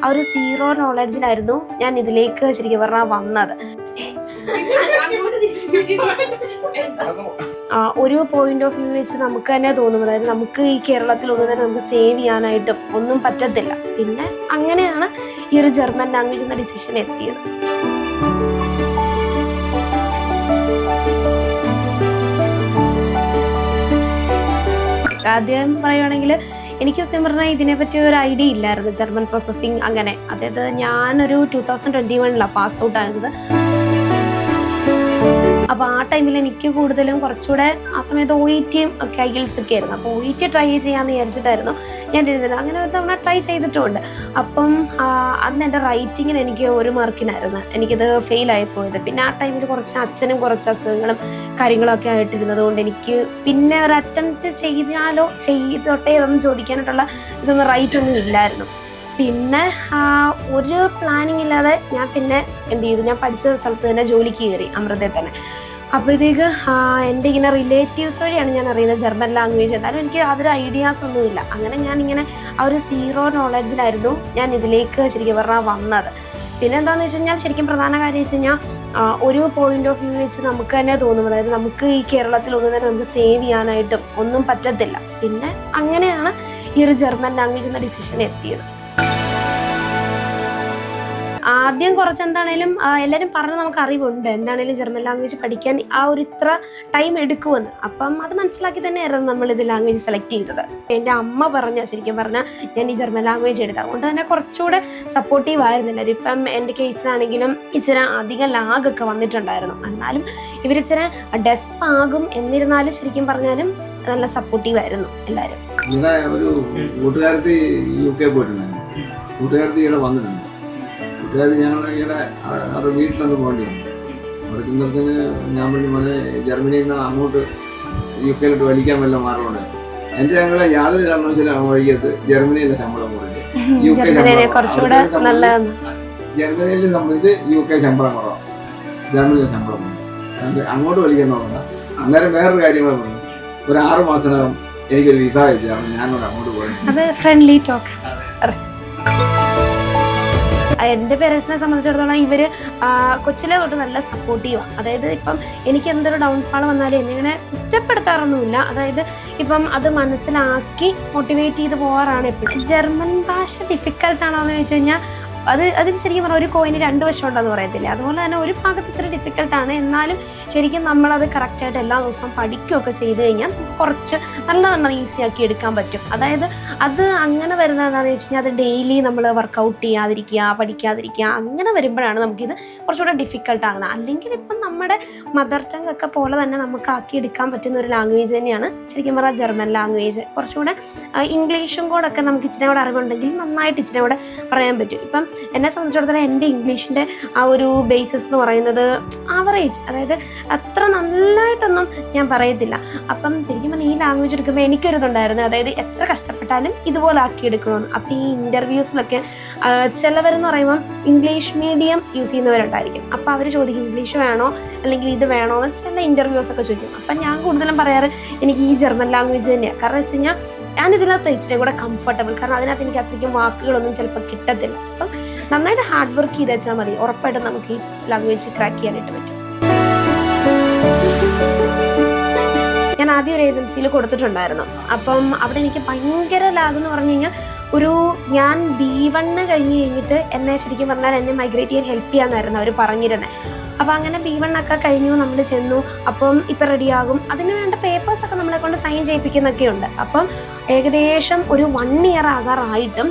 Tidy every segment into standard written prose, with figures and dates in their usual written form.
ആ ഒരു സീറോ നോളജിലായിരുന്നു ഞാൻ ഇതിലേക്ക് ശരിക്കും പറഞ്ഞാൽ വന്നത്. ഒരു പോയിന്റ് ഓഫ് വ്യൂ വെച്ച് നമുക്ക് തന്നെ തോന്നും, അതായത് നമുക്ക് ഈ കേരളത്തിൽ ഒന്നും തന്നെ നമുക്ക് സേവ് ചെയ്യാനായിട്ടും ഒന്നും പറ്റത്തില്ല. പിന്നെ അങ്ങനെയാണ് ഈ ഒരു ജർമ്മൻ ലാംഗ്വേജ് എന്ന ഡിസിഷൻ എത്തിയത്. ആദ്യം പറയുവാണെങ്കിൽ എനിക്ക് സത്യം പറഞ്ഞാൽ ഇതിനെപ്പറ്റി ഒരു ഐഡിയ ഇല്ലായിരുന്നു, ജർമ്മൻ പ്രോസസ്സിങ് അങ്ങനെ. അതായത് ഞാനൊരു 2021 പാസ് ഔട്ട് ആയത്. അപ്പോൾ ആ ടൈമിൽ എനിക്ക് കൂടുതലും കുറച്ചുകൂടെ ആ സമയത്ത് OETയും ഒക്കെ IELTS ഒക്കെ ആയിരുന്നു. അപ്പോൾ OET ട്രൈ ചെയ്യാമെന്ന് വിചാരിച്ചിട്ടായിരുന്നു ഞാൻ ഇരുന്നത്. അങ്ങനെ ഒരു തവണ ട്രൈ ചെയ്തിട്ടുമുണ്ട്. അപ്പം അന്ന് എൻ്റെ റൈറ്റിങ്ങിന് എനിക്ക് 1 മാർക്കിനായിരുന്നു എനിക്കത് ഫെയിലായി പോയത്. പിന്നെ ആ ടൈമിൽ അച്ഛനും കുറച്ച് അസുഖങ്ങളും കാര്യങ്ങളൊക്കെ ആയിട്ടിരുന്നത് കൊണ്ട് എനിക്ക് പിന്നെ ഒരു അറ്റംപ്റ്റ് ചെയ്തോട്ടെ ഇതൊന്നും ചോദിക്കാനായിട്ടുള്ള ഇതൊന്നും റൈറ്റ് ഒന്നും ഇല്ലായിരുന്നു. പിന്നെ ഒരു പ്ലാനിങ് ഇല്ലാതെ ഞാൻ പിന്നെ എന്ത് ചെയ്തു, ഞാൻ പഠിച്ച സ്ഥലത്ത് തന്നെ ജോലിക്ക് കയറി, അമൃതയിൽ തന്നെ. അപ്പോഴത്തേക്ക് എൻ്റെ ഇങ്ങനെ റിലേറ്റീവ്സ് വഴിയാണ് ഞാൻ അറിയുന്നത് ജർമ്മൻ ലാംഗ്വേജ്. എന്നാലും എനിക്ക് അതൊരു ഐഡിയാസ് ഒന്നുമില്ല. അങ്ങനെ ഞാനിങ്ങനെ ആ ഒരു സീറോ നോളജിലായിരുന്നു ഞാൻ ഇതിലേക്ക് ശരിക്കും പറഞ്ഞാൽ വന്നത്. പിന്നെ എന്താണെന്ന് വെച്ച് കഴിഞ്ഞാൽ ശരിക്കും പ്രധാന കാര്യം വെച്ച് കഴിഞ്ഞാൽ ഒരു പോയിന്റ് ഓഫ് വ്യൂ വെച്ച് നമുക്ക് തന്നെ തോന്നും, അതായത് നമുക്ക് ഈ കേരളത്തിൽ ഒന്നും തന്നെ നമുക്ക് സേവ് ചെയ്യാനായിട്ടും ഒന്നും പറ്റത്തില്ല. പിന്നെ അങ്ങനെയാണ് ഈ ഒരു ജർമ്മൻ ലാംഗ്വേജ് എന്ന ഡിസിഷൻ എത്തിയത്. ആദ്യം കുറച്ച് എന്താണേലും എല്ലാവരും പറഞ്ഞ് നമുക്ക് അറിവുണ്ട് എന്താണേലും ജർമ്മൻ ലാംഗ്വേജ് പഠിക്കാൻ ആ ഒരു ഇത്ര ടൈം എടുക്കുമെന്ന്. അപ്പം അത് മനസ്സിലാക്കി തന്നെയായിരുന്നു നമ്മൾ ഇത് ലാംഗ്വേജ് സെലക്ട് ചെയ്തത്. എൻ്റെ അമ്മ ശരിക്കും പറഞ്ഞാൽ ഞാൻ ഈ ജർമ്മൻ ലാംഗ്വേജ് എടുത്തത് അതുകൊണ്ട് തന്നെ കുറച്ചുകൂടെ സപ്പോർട്ടീവ് ആയിരുന്നില്ല. ഇപ്പം എൻ്റെ കേസിലാണെങ്കിലും ഇച്ചിരി അധികം ലാഗൊക്കെ വന്നിട്ടുണ്ടായിരുന്നു. എന്നാലും ഇവരിച്ചിരി ഡെസ്പ് ആകും, എന്നിരുന്നാലും ശരിക്കും പറഞ്ഞാലും നല്ല സപ്പോർട്ടീവ് ആയിരുന്നു എല്ലാവരും. ഒരു കൂട്ടുകാരത്തി UK പോയിട്ടുണ്ടായിരുന്നു. കൂട്ടുകാരത്തി ഇവിടെ വന്നിട്ടുണ്ട്. കൂട്ടുകാരി ഞങ്ങൾ ഇവിടെ അവരുടെ വീട്ടിലൊന്ന് പോകേണ്ടി വന്നു. അവിടെ ചെന്നത്തിന് ഞാൻ പറഞ്ഞു, മോനെ ജർമ്മനിയിൽ നിന്ന് അങ്ങോട്ട് UK വലിക്കാൻ വല്ല മാർഗമുണ്ട്. എൻ്റെ ഞങ്ങളെ യാതൊരു കാരണവശാലും വഴിക്കത്ത് ജർമ്മനിയിലെ ശമ്പളം കുറച്ച്, ജർമ്മനിയെ സംബന്ധിച്ച് UK ശമ്പളം കുറവാണ്, ജർമ്മനിയിലെ ശമ്പളം കുറവ്. അങ്ങോട്ട് വലിക്കാൻ നോക്കണ്ട. അന്നേരം വേറൊരു കാര്യങ്ങൾ പറഞ്ഞു, ഒരു 6 മാസത്തിനകം എനിക്കൊരു വിസ അയച്ചാണ് ഞാനോട് അങ്ങോട്ട് പോയത്. Friendly talk. എൻ്റെ പേരൻസിനെ സംബന്ധിച്ചിടത്തോളം ഇവർ കൊച്ചിലെ തൊട്ട് നല്ല സപ്പോർട്ടീവാണ്. അതായത് ഇപ്പം എനിക്ക് എന്തൊരു ഡൗൺഫാൾ വന്നാലും എന്നിങ്ങനെ കുറ്റപ്പെടുത്താറൊന്നുമില്ല. അതായത് ഇപ്പം അത് മനസ്സിലാക്കി മോട്ടിവേറ്റ് ചെയ്ത് പോകാറാണ് എപ്പോഴും. ജർമ്മൻ ഭാഷ ഡിഫിക്കൽട്ടാണോ എന്ന് ചോദിച്ചു കഴിഞ്ഞാൽ അതിന് ശരിക്കും പറഞ്ഞാൽ ഒരു കോയിന് 2 വശം ഉണ്ടെന്ന് പറയത്തില്ലേ, അതുപോലെ തന്നെ ഒരു ഭാഗത്ത് ഇച്ചിരി ഡിഫിക്കൽട്ടാണ്. എന്നാലും ശരിക്കും നമ്മളത് കറക്റ്റായിട്ട് എല്ലാ ദിവസവും പഠിക്കുകയൊക്കെ ചെയ്ത് കഴിഞ്ഞാൽ കുറച്ച് നല്ല ഈസി ആക്കി എടുക്കാൻ പറ്റും. അതായത് അത് അങ്ങനെ വരുന്നത് എന്താണെന്ന് വെച്ച് കഴിഞ്ഞാൽ അത് ഡെയിലി നമ്മൾ വർക്കൗട്ട് ചെയ്യാതിരിക്കുക, പഠിക്കാതിരിക്കുക, അങ്ങനെ വരുമ്പോഴാണ് നമുക്കിത് കുറച്ചുകൂടെ ഡിഫിക്കൽട്ടാകുന്നത്. അല്ലെങ്കിൽ ഇപ്പം നമ്മുടെ മദർ ടങ് ഒക്കെ പോലെ തന്നെ നമുക്ക് ആക്കിയെടുക്കാൻ പറ്റുന്ന ഒരു ലാംഗ്വേജ് തന്നെയാണ് ശരിക്കും പറഞ്ഞാൽ ജർമ്മൻ ലാംഗ്വേജ്. കുറച്ചുകൂടെ ഇംഗ്ലീഷും കൂടെ ഒക്കെ നമുക്ക് ഇച്ചിരി കൂടെ അറിവുണ്ടെങ്കിൽ നന്നായിട്ട് ഇച്ചിരി കൂടെ പറയാൻ പറ്റും. ഇപ്പം എന്നെ സംബന്ധിച്ചിടത്തോളം എൻ്റെ ഇംഗ്ലീഷിൻ്റെ ആ ഒരു ബേസിസ് എന്ന് പറയുന്നത് ആവറേജ്, അതായത് അത്ര നല്ലതായിട്ടൊന്നും ഞാൻ പറയത്തില്ല. അപ്പം ശരിക്കും പറഞ്ഞാൽ ഈ ലാംഗ്വേജ് എടുക്കുമ്പോൾ എനിക്കൊരിതുണ്ടായിരുന്നു, അതായത് എത്ര കഷ്ടപ്പെട്ടാലും ഇതുപോലെ ആക്കിയെടുക്കണമെന്ന്. അപ്പോൾ ഈ ഇൻ്റർവ്യൂസിലൊക്കെ ചിലവരെന്ന് പറയുമ്പം ഇംഗ്ലീഷ് മീഡിയം യൂസ് ചെയ്യുന്നവരുണ്ടായിരിക്കും. അപ്പോൾ അവർ ചോദിക്കും ഇംഗ്ലീഷ് വേണോ അല്ലെങ്കിൽ ഇത് വേണോ എന്ന് ചില ഇൻ്റർവ്യൂസൊക്കെ ചോദിക്കും. അപ്പം ഞാൻ കൂടുതലും പറയാറ് എനിക്ക് ഈ ജർമ്മൻ ലാംഗ്വേജ് തന്നെയാണ്. കാരണം വെച്ച് കഴിഞ്ഞാൽ ഞാനിതിനകത്ത് ഇച്ചിരി കൂടെ കംഫർട്ടബിൾ, കാരണം അതിനകത്ത് എനിക്ക് അത്രയ്ക്കും വാക്കുകളൊന്നും ചിലപ്പോൾ കിട്ടത്തില്ല. അപ്പം നന്നായിട്ട് ഹാർഡ് വർക്ക് ചെയ്ത് വെച്ചാൽ മതി, ഉറപ്പായിട്ടും നമുക്ക് ഈ ലാംഗ്വേജ് ക്രാക്ക് ചെയ്യാനായിട്ട് പറ്റും. ഞാൻ ആദ്യം ഒരു ഏജൻസിയിൽ കൊടുത്തിട്ടുണ്ടായിരുന്നു. അപ്പം അവിടെ എനിക്ക് ഭയങ്കര ലാഗ് എന്ന് പറഞ്ഞു കഴിഞ്ഞാൽ ഞാൻ B1 കഴിഞ്ഞിട്ട് എന്നെ ശരിക്കും പറഞ്ഞാൽ എന്നെ മൈഗ്രേറ്റ് ചെയ്യാൻ ഹെൽപ്പ് ചെയ്യാമെന്നായിരുന്നു അവർ പറഞ്ഞിരുന്നത്. അപ്പോൾ അങ്ങനെ B1 ഒക്കെ കഴിഞ്ഞു, നമ്മൾ ചെന്നു. അപ്പം ഇപ്പം റെഡിയാകും, അതിന് വേണ്ട പേപ്പേഴ്സൊക്കെ നമ്മളെ കൊണ്ട് സൈൻ ചെയ്യിപ്പിക്കുന്നൊക്കെ ഉണ്ട്. അപ്പം ഏകദേശം ഒരു 1 ഇയർ ആകാറായിട്ടും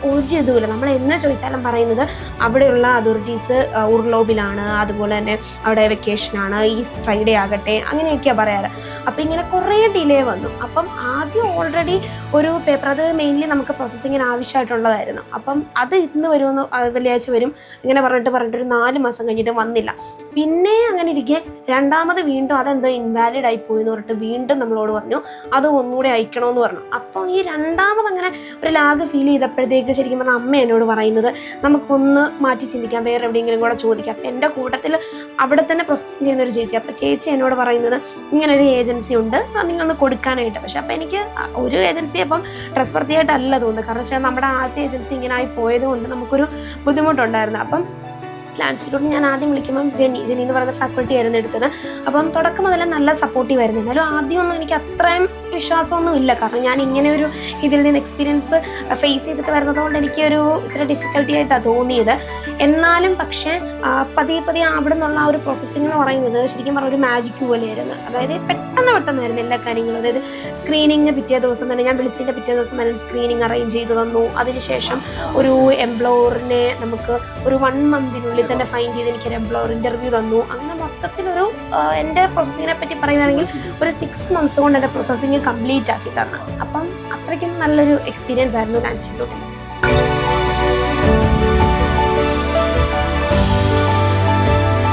ഒരു ഇതുമില്ല. നമ്മൾ എന്ന് ചോദിച്ചാലും പറയുന്നത് അവിടെയുള്ള അതോറിറ്റീസ് ഉർലോബിലാണ്, അതുപോലെ തന്നെ അവിടെ വെക്കേഷനാണ്, ഈ ഫ്രൈഡേ ആകട്ടെ, അങ്ങനെയൊക്കെയാണ് പറയാറ്. അപ്പോൾ ഇങ്ങനെ കുറേ ഡിലേ വന്നു. അപ്പം ആദ്യം ഓൾറെഡി ഒരു പേപ്പർ, അത് മെയിൻലി നമുക്ക് പ്രോസസ്സിങ്ങിന് ആവശ്യമായിട്ടുള്ളതായിരുന്നു. അപ്പം അത് ഇന്ന് വരുമെന്ന്, വെള്ളിയാഴ്ച വരും ഇങ്ങനെ പറഞ്ഞിട്ട് ഒരു 4 മാസം കഴിഞ്ഞിട്ട് വന്നില്ല. പിന്നെ അങ്ങനെ ഇരിക്കെ രണ്ടാമത് വീണ്ടും അതെന്തോ ഇൻവാലിഡ് ആയി പോയി എന്ന് പറഞ്ഞിട്ട് വീണ്ടും നമ്മളോട് പറഞ്ഞു അത് ഒന്നുകൂടെ അയക്കണമെന്ന് പറഞ്ഞു. അപ്പോൾ ഈ രണ്ടാമത് അങ്ങനെ ഒരു ലാഗ് ഫീൽ ചെയ്തപ്പോഴത്തേക്ക് ശരിക്കും പറഞ്ഞാൽ അമ്മ എന്നോട് പറയുന്നത് നമുക്കൊന്ന് മാറ്റി ചിന്തിക്കാം, വേറെ എവിടെയെങ്കിലും കൂടെ ചോദിക്കാം. അപ്പം എൻ്റെ കൂട്ടത്തിൽ അവിടെ തന്നെ പ്രോസസ്സിങ് ചെയ്യുന്ന ഒരു ചേച്ചി, അപ്പോൾ ചേച്ചി എന്നോട് പറയുന്നത് ഇങ്ങനെ ഒരു ഏജൻസി ഉണ്ട് അതിനൊന്ന് കൊടുക്കാനായിട്ട്. പക്ഷെ അപ്പം എനിക്ക് ഒരു ഏജൻസി അപ്പം ട്രസ്റ്റ് വർത്തിയായിട്ടല്ല തോന്നുന്നത്. കാരണം വെച്ചാൽ നമ്മുടെ ആദ്യത്തെ ഏജൻസി ഇങ്ങനെ ആയി പോയത് കൊണ്ട് നമുക്കൊരു ബുദ്ധിമുട്ടുണ്ടായിരുന്നു. അപ്പം ലാൻഡ് ഇൻസ്റ്റിറ്റ്യൂട്ട് ഞാൻ ആദ്യം വിളിക്കുമ്പം ജെനി എന്ന് പറയുന്ന ഫാക്കൾട്ടി ആയിരുന്നു എടുത്തത്. അപ്പം തുടക്കം മുതലേ നല്ല സപ്പോർട്ടീവ് ആയിരുന്നു. എന്നാലും ആദ്യമൊന്നും എനിക്ക് അത്രയും വിശ്വാസമൊന്നും ഇല്ല. കാരണം ഞാൻ ഇങ്ങനെ ഒരു ഇതിൽ നിന്ന് എക്സ്പീരിയൻസ് ഫേസ് ചെയ്തിട്ട് വരുന്നതുകൊണ്ട് എനിക്കൊരു ഇച്ചിരി ഡിഫിക്കൽട്ടി ആയിട്ടാണ് തോന്നിയത്. എന്നാലും പക്ഷേ പതിയെ അവിടെ നിന്നുള്ള ആ ഒരു പ്രോസസ്സിംഗ് എന്ന് പറയുന്നത് ശരിക്കും പറഞ്ഞ ഒരു മാജിക് പോലെയായിരുന്നു. അതായത് പെട്ടെന്നായിരുന്നു എല്ലാ കാര്യങ്ങളും. അതായത് സ്ക്രീനിങ് പിറ്റേ ദിവസം തന്നെ, ഞാൻ വിളിച്ചതിൻ്റെ പിറ്റേ ദിവസം തന്നെ സ്ക്രീനിങ് അറേഞ്ച് ചെയ്തു തന്നു. അതിനുശേഷം ഒരു എംപ്ലോയറിനെ നമുക്ക് ഒരു 1 മന്തിനുള്ളിൽ തന്നെ ഫൈൻഡ് ചെയ്ത് എനിക്കൊരു എംപ്ലോയർ ഇൻ്റർവ്യൂ തന്നു. അങ്ങനെ മൊത്തത്തിലൊരു എൻ്റെ പ്രോസസ്സിങ്ങിനെ പറ്റി പറയുകയാണെങ്കിൽ ഒരു 6 മന്ത്സ് കൊണ്ട് എൻ്റെ പ്രോസസ്സിങ് കംപ്ലീറ്റ് ആക്കി തന്നു. അപ്പം അത്രയ്ക്കും നല്ലൊരു എക്സ്പീരിയൻസ് ആയിരുന്നു ലാൻഡ് ഇൻസ്റ്റിറ്റ്യൂട്ടിൽ.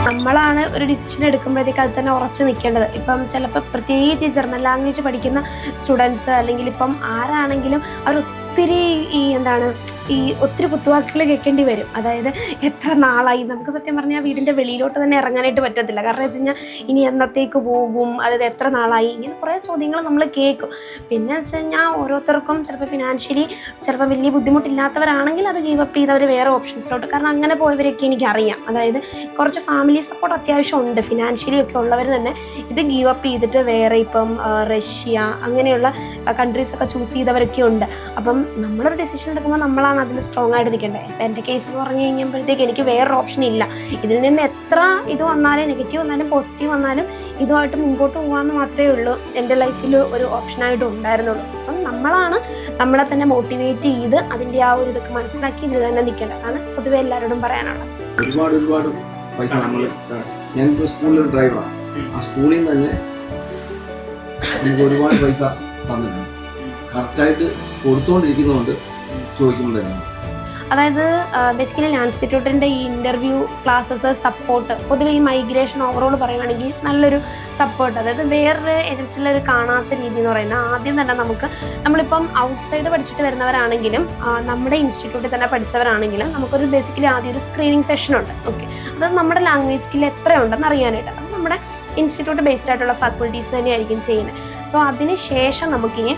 നമ്മളാണ് ഒരു ഡിസിഷൻ എടുക്കുമ്പോഴത്തേക്ക് അത് തന്നെ ഉറച്ചു നിൽക്കേണ്ടത്. ഇപ്പം ചിലപ്പോൾ പ്രത്യേകിച്ച് ജർമ്മൻ ലാംഗ്വേജ് പഠിക്കുന്ന സ്റ്റുഡൻസ് അല്ലെങ്കിൽ ഇപ്പം ആരാണെങ്കിലും അവർ ഒത്തിരി കുത്തുവാക്കുകൾ കേൾക്കേണ്ടി വരും. അതായത് എത്ര നാളായി, നമുക്ക് സത്യം പറഞ്ഞാൽ വീടിൻ്റെ വെളിയിലോട്ട് തന്നെ ഇറങ്ങാനായിട്ട് പറ്റത്തില്ല. കാരണം വെച്ച് കഴിഞ്ഞാൽ ഇനി എന്നത്തേക്ക് പോകും, അതായത് എത്ര നാളായി, ഇങ്ങനെ കുറേ ചോദ്യങ്ങൾ നമ്മൾ കേൾക്കും. പിന്നെ വെച്ച് കഴിഞ്ഞാൽ ഓരോരുത്തർക്കും ചിലപ്പോൾ ഫിനാൻഷ്യലി ചിലപ്പോൾ വലിയ ബുദ്ധിമുട്ടില്ലാത്തവരാണെങ്കിൽ അത് ഗീവ് അപ്പ് ചെയ്തവർ വേറെ ഓപ്ഷൻസിലോട്ട്, കാരണം അങ്ങനെ പോയവരൊക്കെ എനിക്കറിയാം. അതായത് കുറച്ച് ഫാമിലി സപ്പോർട്ട് അത്യാവശ്യം ഉണ്ട്, ഫിനാൻഷ്യലി ഒക്കെ ഉള്ളവർ തന്നെ ഇത് ഗീവ് അപ്പ് ചെയ്തിട്ട് വേറെ ഇപ്പം റഷ്യ അങ്ങനെയുള്ള കൺട്രീസൊക്കെ ചൂസ് ചെയ്തവരൊക്കെ ഉണ്ട്. അപ്പം നമ്മളൊരു ഡിസിഷൻ എടുക്കുമ്പോൾ നമ്മളാണ് അതിൽ സ്ട്രോങ് ആയിട്ട് നിൽക്കേണ്ടത്. ഇപ്പം എൻ്റെ കേസ് എന്ന് പറഞ്ഞു കഴിഞ്ഞപ്പോഴത്തേക്ക് എനിക്ക് വേറൊരു ഓപ്ഷൻ ഇല്ല. ഇതിൽ നിന്ന് എത്ര ഇത് വന്നാലും, നെഗറ്റീവ് വന്നാലും പോസിറ്റീവ് വന്നാലും, ഇതുമായിട്ട് മുമ്പോട്ട് പോകാമെന്ന് മാത്രമേ ഉള്ളൂ എൻ്റെ ലൈഫിൽ ഒരു ഓപ്ഷനായിട്ട് ഉണ്ടായിരുന്നുള്ളൂ. അപ്പം നമ്മളാണ് നമ്മളെ തന്നെ മോട്ടിവേറ്റ് ചെയ്ത് അതിൻ്റെ ആ ഒരു ഇതൊക്കെ മനസ്സിലാക്കി ഇതിൽ തന്നെ നിൽക്കേണ്ടത്. അതാണ് പൊതുവെ എല്ലാവരോടും പറയാനുള്ളത്. ഒരുപാട് പൈസ ഞാനിപ്പോൾ സ്കൂളിൽ ഡ്രൈവറാണ്. ആ സ്കൂളിൽ നിന്ന് തന്നെ നമുക്ക് ഒരുപാട് പൈസ തന്നിട്ടുണ്ട്. കറക്റ്റായിട്ട് കൊടുത്തുകൊണ്ടിരിക്കുന്നതുകൊണ്ട് ചോദിക്കുമ്പോൾ തന്നെ. അതായത് ബേസിക്കലി ലാൻഡ് ഇൻസ്റ്റിറ്റ്യൂട്ടിൻ്റെ ഈ ഇൻ്റർവ്യൂ ക്ലാസ്സസ് സപ്പോർട്ട് പൊതുവെ ഈ മൈഗ്രേഷൻ ഓവറോൾ പറയുകയാണെങ്കിൽ നല്ലൊരു സപ്പോർട്ട്. അതായത് വേറൊരു ഏജൻസിയിൽ കാണാത്ത രീതി എന്ന് പറയുന്നത് ആദ്യം തന്നെ നമ്മളിപ്പം ഔട്ട്സൈഡ് പഠിച്ചിട്ട് വരുന്നവരാണെങ്കിലും നമ്മുടെ ഇൻസ്റ്റിറ്റ്യൂട്ടിൽ തന്നെ പഠിച്ചവരാണെങ്കിലും നമുക്കൊരു ബേസിക്കലി ആദ്യം ഒരു സ്ക്രീനിങ് സെഷനുണ്ട്. ഓക്കെ, അത് നമ്മുടെ ലാംഗ്വേജ് സ്കിൽ എത്രയുണ്ടെന്ന് അറിയാനായിട്ട്. അത് നമ്മുടെ ഇൻസ്റ്റിറ്റ്യൂട്ട് ബേസ്ഡ് ആയിട്ടുള്ള ഫാക്കൾട്ടീസ് തന്നെയായിരിക്കും ചെയ്യുന്നത്. സോ അതിന് ശേഷം നമുക്കിനി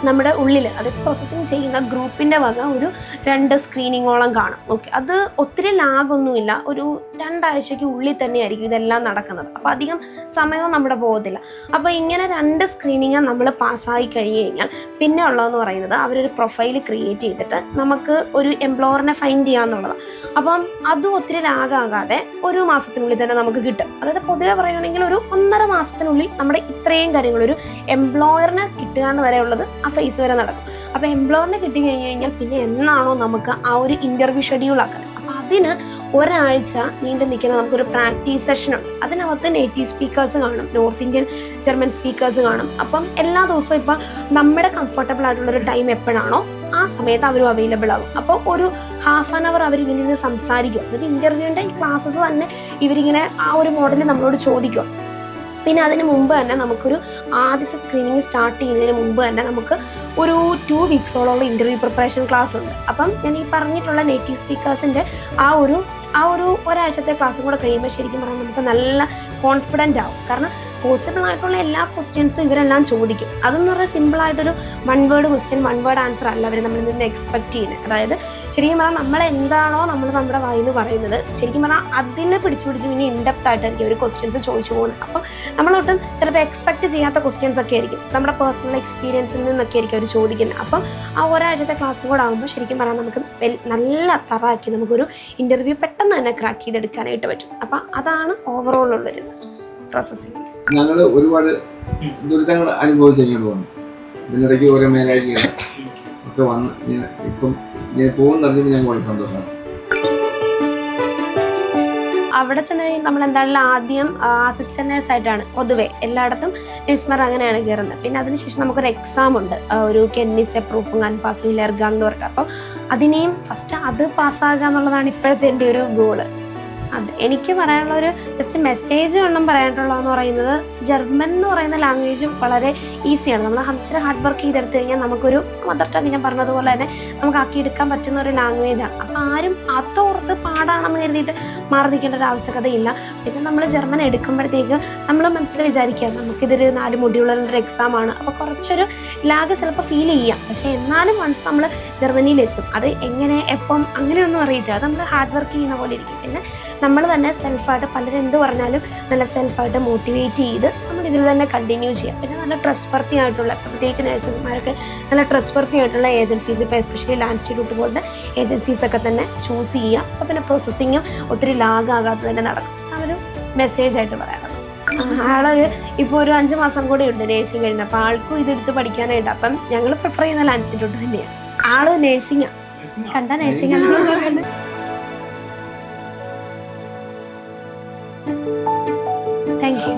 നമ്മുടെ ഉള്ളിൽ അത് പ്രോസസ്സിങ് ചെയ്യുന്ന ഗ്രൂപ്പിൻ്റെ വക ഒരു 2 സ്ക്രീനിങ്ങോളം കാണും. ഓക്കെ, അത് ഒത്തിരി ലാഗൊന്നുമില്ല, ഒരു 2 ആഴ്ചയ്ക്ക് ഉള്ളിൽ തന്നെയായിരിക്കും ഇതെല്ലാം നടക്കുന്നത്. അപ്പോൾ അധികം സമയവും നമ്മുടെ പോകത്തില്ല. അപ്പോൾ ഇങ്ങനെ 2 സ്ക്രീനിങ് നമ്മൾ പാസ്സായി കഴിഞ്ഞ് കഴിഞ്ഞാൽ പിന്നെ ഉള്ളതെന്ന് പറയുന്നത് അവരൊരു പ്രൊഫൈൽ ക്രിയേറ്റ് ചെയ്തിട്ട് നമുക്ക് ഒരു എംപ്ലോയറിനെ ഫൈൻഡ് ചെയ്യാന്നുള്ളതാണ്. അപ്പം അതും ഒത്തിരി ലാഗാകാതെ 1 മാസത്തിനുള്ളിൽ തന്നെ നമുക്ക് കിട്ടും. അതായത് പൊതുവെ പറയുകയാണെങ്കിൽ ഒരു 1.5 മാസത്തിനുള്ളിൽ നമ്മുടെ ഇത്രയും കാര്യങ്ങൾ ഒരു എംപ്ലോയറിനെ കിട്ടുക എന്ന് വരെയുള്ളത് ആ ഫേസ് വരെ നടക്കും. അപ്പോൾ എംപ്ലോയറിനെ കിട്ടിക്കഴിഞ്ഞ് കഴിഞ്ഞാൽ പിന്നെ എന്നാണോ നമുക്ക് ആ ഒരു ഇൻ്റർവ്യൂ ഷെഡ്യൂൾ ആക്കുന്നത്, അപ്പോൾ അതിന് ഒരാഴ്ച നീണ്ടു നിൽക്കുന്ന നമുക്കൊരു പ്രാക്ടീസ് സെഷനുണ്ട്. അതിനകത്ത് നേറ്റീവ് സ്പീക്കേഴ്സ് കാണും, നോർത്ത് ഇന്ത്യൻ ജർമ്മൻ സ്പീക്കേഴ്സ് കാണും. അപ്പം എല്ലാ ദിവസവും ഇപ്പം നമ്മുടെ കംഫർട്ടബിൾ ആയിട്ടുള്ളൊരു ടൈം എപ്പോഴാണോ ആ സമയത്ത് അവരും അവൈലബിൾ ആകും. അപ്പോൾ ഒരു ½ ആൻ അവർ അവരിങ്ങനെ സംസാരിക്കും. അതായത് ഇൻ്റർവ്യൂവിൻ്റെ ക്ലാസ്സസ് തന്നെ ഇവരിങ്ങനെ ആ ഒരു മോഡലിൽ നമ്മളോട് ചോദിക്കും. പിന്നെ അതിന് മുമ്പ് തന്നെ നമുക്കൊരു ആദ്യത്തെ സ്ക്രീനിങ് സ്റ്റാർട്ട് ചെയ്യുന്നതിന് മുമ്പ് തന്നെ നമുക്ക് ഒരു 2 വീക്സോളമുള്ള ഇൻ്റർവ്യൂ പ്രിപ്പറേഷൻ ക്ലാസ് ഉണ്ട്. അപ്പം ഞാൻ ഈ പറഞ്ഞിട്ടുള്ള നേറ്റീവ് സ്പീക്കേഴ്സിൻ്റെ ആ ഒരു ഒരാഴ്ചത്തെ ക്ലാസ്സും കൂടെ കഴിയുമ്പോൾ ശരിക്കും പറഞ്ഞാൽ നമുക്ക് നല്ല കോൺഫിഡൻ്റ് ആവും. കാരണം പോസിബിൾ ആയിട്ടുള്ള എല്ലാ ക്വസ്റ്റ്യൻസും ഇവരെല്ലാം ചോദിക്കും. അതെന്ന് പറഞ്ഞാൽ സിമ്പിളായിട്ടൊരു 1 വേർഡ് ക്വസ്റ്റ്യൻ 1 വേർഡ് ആൻസർ അല്ല അവർ നമ്മളിൽ നിന്ന് എക്സ്പെക്ട് ചെയ്യുന്നത്. അതായത് ശരിക്കും പറഞ്ഞാൽ നമ്മളെന്താണോ നമ്മുടെ വായിന്ന് പറയുന്നത് ശരിക്കും പറഞ്ഞാൽ അതിൽ പിടിച്ച് പിന്നെ ഇൻഡെപ്ത് ആയിട്ടായിരിക്കും ഒരു ക്വസ്റ്റ്യൻസ് ചോദിച്ചു പോകുന്നത്. അപ്പം നമ്മളൊട്ടും ചിലപ്പോൾ എക്സ്പെക്ട് ചെയ്യാത്ത ക്വസ്റ്റ്യൻസ് ഒക്കെ ആയിരിക്കും, നമ്മുടെ പേഴ്സണൽ എക്സ്പീരിയൻസിൽ നിന്നൊക്കെ ആയിരിക്കും അവർ ചോദിക്കുന്നത്. അപ്പം ആ ഒരാഴ്ചത്തെ ക്ലാസ്സും കൂടെ ആകുമ്പോൾ ശരിക്കും പറഞ്ഞാൽ നമുക്ക് നല്ല തറാക്കി നമുക്കൊരു ഇൻ്റർവ്യൂ പെട്ടെന്ന് തന്നെ ക്രാക്ക് ചെയ്തെടുക്കാനായിട്ട് പറ്റും. അപ്പം അതാണ് ഓവറോൾ ഉള്ളൊരു പ്രോസസ്സിങ്. ഞങ്ങൾ ഒരുപാട് ദുരിതങ്ങൾ അനുഭവിച്ചിങ്ങോട്ട് വന്നു. ഇതിനിടയ്ക്ക് ഓരോ മേലാഴ്ചകൾ ഒക്കെ വന്ന് ഇപ്പം ഞാൻ പോകുന്നറിഞ്ഞപ്പോൾ ഞാൻ വളരെ സന്തോഷമാണ്. അവിടെ ചെന്ന് നമ്മൾ എന്തായാലും ആദ്യം അസിസ്റ്റന്റ് നേഴ്സായിട്ടാണ് പൊതുവെ എല്ലായിടത്തും നഴ്സുമാർ അങ്ങനെയാണ് കയറുന്നത്. പിന്നെ അതിനുശേഷം നമുക്കൊരു എക്സാം ഉണ്ട്, ഒരു കെന്നിസ് പ്രൂഫും പാസും ലെർഗാങ് എന്ന് പറഞ്ഞിട്ട്. അപ്പോൾ അതിനെയും ഫസ്റ്റ് അത് പാസ്സാകുക എന്നുള്ളതാണ് ഇപ്പോഴത്തെ എൻ്റെ ഒരു ഗോള്. അത് എനിക്ക് പറയാനുള്ള ഒരു ജസ്റ്റ് മെസ്സേജ് വേണം പറയാനുള്ളതെന്ന് പറയുന്നത്, ജർമ്മൻ എന്ന് പറയുന്ന ലാംഗ്വേജും വളരെ ഈസിയാണ്. നമ്മൾ ഇച്ചിരി ഹാർഡ് വർക്ക് ചെയ്തെടുത്ത് കഴിഞ്ഞാൽ നമുക്കൊരു മദർ ടങ് ഞാൻ പറഞ്ഞതുപോലെ തന്നെ നമുക്ക് ആക്കിയെടുക്കാൻ പറ്റുന്ന ഒരു ലാംഗ്വേജാണ്. അപ്പോൾ ആരും അതോർത്ത് പാടാണെന്ന് കരുതിയിട്ട് മാറി നിൽക്കേണ്ട ഒരു ആവശ്യകതയില്ല. പിന്നെ നമ്മൾ ജർമ്മൻ എടുക്കുമ്പോഴത്തേക്ക് നമ്മൾ മനസ്സിൽ വിചാരിക്കുക നമുക്കിതൊരു 4 മൊഡ്യൂളുകളുടെ എക്സാമാണ്, അപ്പോൾ കുറച്ചൊരു ലാഗ് ചിലപ്പോൾ ഫീൽ ചെയ്യാം. പക്ഷേ എന്നാലും വൺസ് നമ്മൾ ജർമ്മനിയിലെത്തും, അത് എങ്ങനെ എപ്പം അങ്ങനെയൊന്നും അറിയില്ല. അത് നമ്മൾ ഹാർഡ് വർക്ക് ചെയ്യുന്ന പോലെ ഇരിക്കും. പിന്നെ നമ്മൾ തന്നെ സെൽഫായിട്ട് പലരും എന്ത് പറഞ്ഞാലും നല്ല സെൽഫായിട്ട് മോട്ടിവേറ്റ് ചെയ്ത് നമ്മൾ ഇതിൽ തന്നെ കണ്ടിന്യൂ ചെയ്യാം. പിന്നെ നല്ല ട്രസ്റ്റ് വർത്തി ആയിട്ടുള്ള, പ്രത്യേകിച്ച് നഴ്സസ്മാരൊക്കെ നല്ല ട്രസ്റ്റ് വർത്തി ആയിട്ടുള്ള ഏജൻസീസ്, ഇപ്പോൾ എസ്പെഷ്യലി ലാൻഡ് ഇൻസ്റ്റിറ്റ്യൂട്ട് പോലുള്ള ഏജൻസീസൊക്കെ തന്നെ ചൂസ് ചെയ്യുക. അപ്പോൾ പിന്നെ പ്രോസസ്സിങ്ങും ഒത്തിരി ലാഗാകാതെ തന്നെ നടക്കും. അതൊരു മെസ്സേജായിട്ട് പറയാനുള്ളത്. ആളൊരു ഇപ്പോൾ ഒരു 5 മാസം കൂടെ ഉണ്ട് നേഴ്സിംഗ് കഴിഞ്ഞ്, അപ്പോൾ ആൾക്കും ഇതെടുത്ത് പഠിക്കാനായിട്ട്. അപ്പം ഞങ്ങൾ പ്രിഫർ ചെയ്യുന്ന ലാൻഡ് ഇൻസ്റ്റിറ്റ്യൂട്ട് തന്നെയാണ്. ആള് നേഴ്സിംഗാണ്, കണ്ട നേഴ്സിംഗ് ആണെന്ന് പറയുന്നത്. Thank you.